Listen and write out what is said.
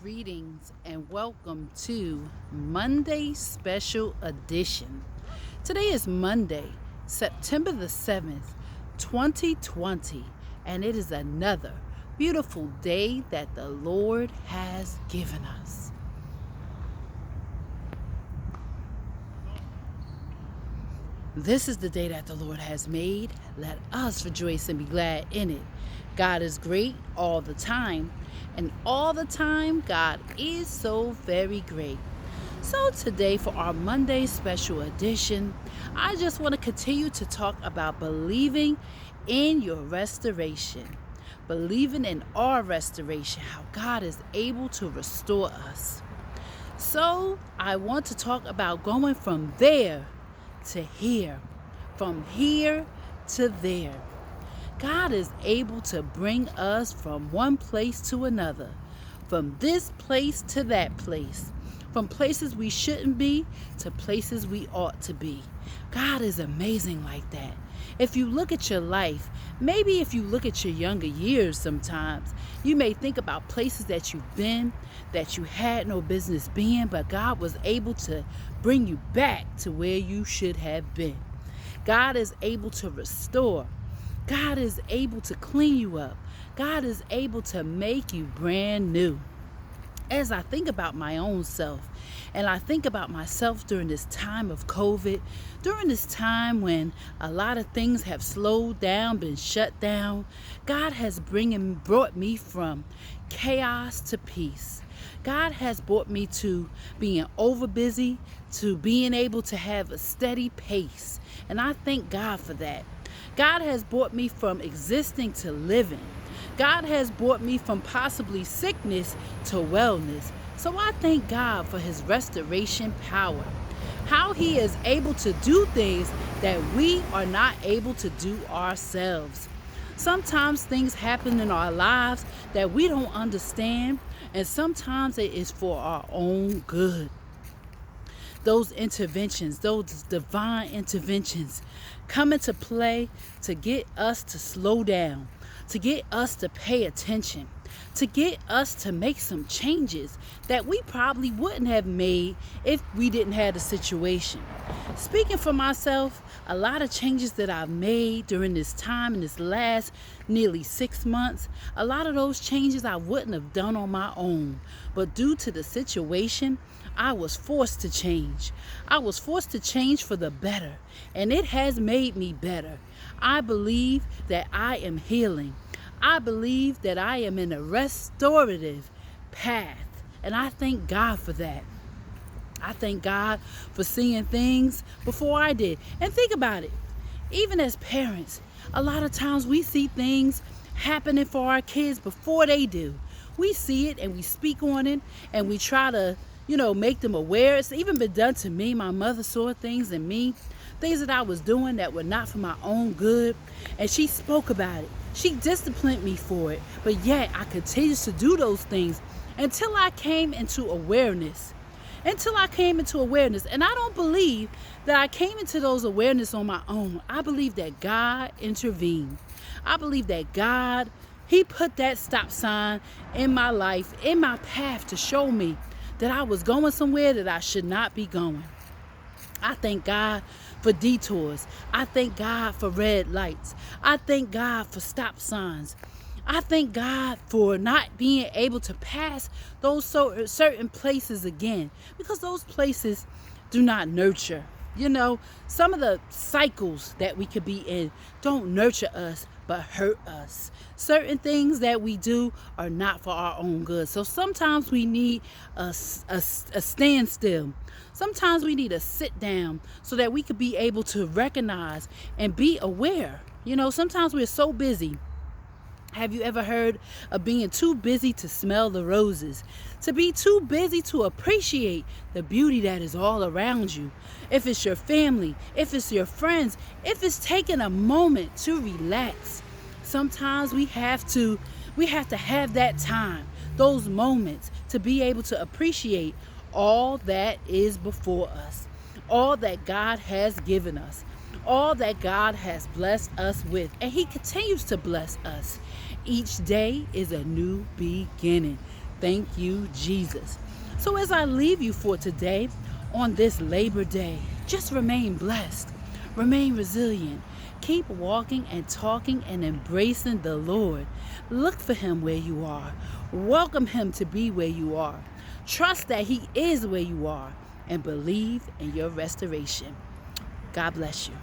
Greetings and welcome to Monday Special Edition. Today is Monday, September the 7th, 2020, and it is another beautiful day that the Lord has given us. This is the day that the Lord has made. Let us rejoice and be glad in it. God is great all the time, and all the time, God is so very great. So today for our Monday special edition, I just want to continue to talk about believing in your restoration. Believing in our restoration, how God is able to restore us. So I want to talk about going from there to here, from here to there. God is able to bring us from one place to another, from this place to that place, from places we shouldn't be to places we ought to be. God is amazing like that. If you look at your life, maybe if you look at your younger years sometimes, you may think about places that you've been, that you had no business being, but God was able to bring you back to where you should have been. God is able to restore. God is able to clean you up. God is able to make you brand new. As I think about my own self, and I think about myself during this time of COVID, during this time when a lot of things have slowed down, been shut down, God has brought me from chaos to peace. God has brought me to being overbusy, to being able to have a steady pace. And I thank God for that. God has brought me from existing to living. God has brought me from possibly sickness to wellness. So I thank God for his restoration power. How he is able to do things that we are not able to do ourselves. Sometimes things happen in our lives that we don't understand, and sometimes it is for our own good. Those interventions, those divine interventions come into play to get us to slow down, to get us to pay attention, to get us to make some changes that we probably wouldn't have made if we didn't have the situation. Speaking for myself, a lot of changes that I've made during this time, in this last nearly 6 months, a lot of those changes I wouldn't have done on my own. But due to the situation, I was forced to change. I was forced to change for the better, and it has made me better. I believe that I am healing. I believe that I am in a restorative path, and I thank God for that. I thank God for seeing things before I did. And think about it. Even as parents, a lot of times we see things happening for our kids before they do. We see it and we speak on it and we try to, make them aware. It's even been done to me. My mother saw things in me, things that I was doing that were not for my own good, and she spoke about it. She disciplined me for it, but yet I continued to do those things until I came into awareness. And I don't believe that I came into those awareness on my own. I believe that God intervened. I believe that God, he put that stop sign in my life, in my path, to show me that I was going somewhere that I should not be going. I thank God for detours. I thank God for red lights. I thank God for stop signs. I thank God for not being able to pass those certain places again, because those places do not nurture. Some of the cycles that we could be in don't nurture us, but hurt us. Certain things that we do are not for our own good. So sometimes we need a standstill. Sometimes we need to sit down so that we could be able to recognize and be aware. Sometimes we're so busy. Have you ever heard of being too busy to smell the roses? To be too busy to appreciate the beauty that is all around you. If it's your family, if it's your friends, if it's taking a moment to relax. Sometimes we have to have that time, those moments, to be able to appreciate all that is before us, all that God has given us, all that God has blessed us with, and he continues to bless us. Each day is a new beginning. Thank you, Jesus. So as I leave you for today, on this Labor Day, just remain blessed, remain resilient, keep walking and talking and embracing the Lord. Look for Him where you are. Welcome Him to be where you are. Trust that He is where you are and believe in your restoration. God bless you.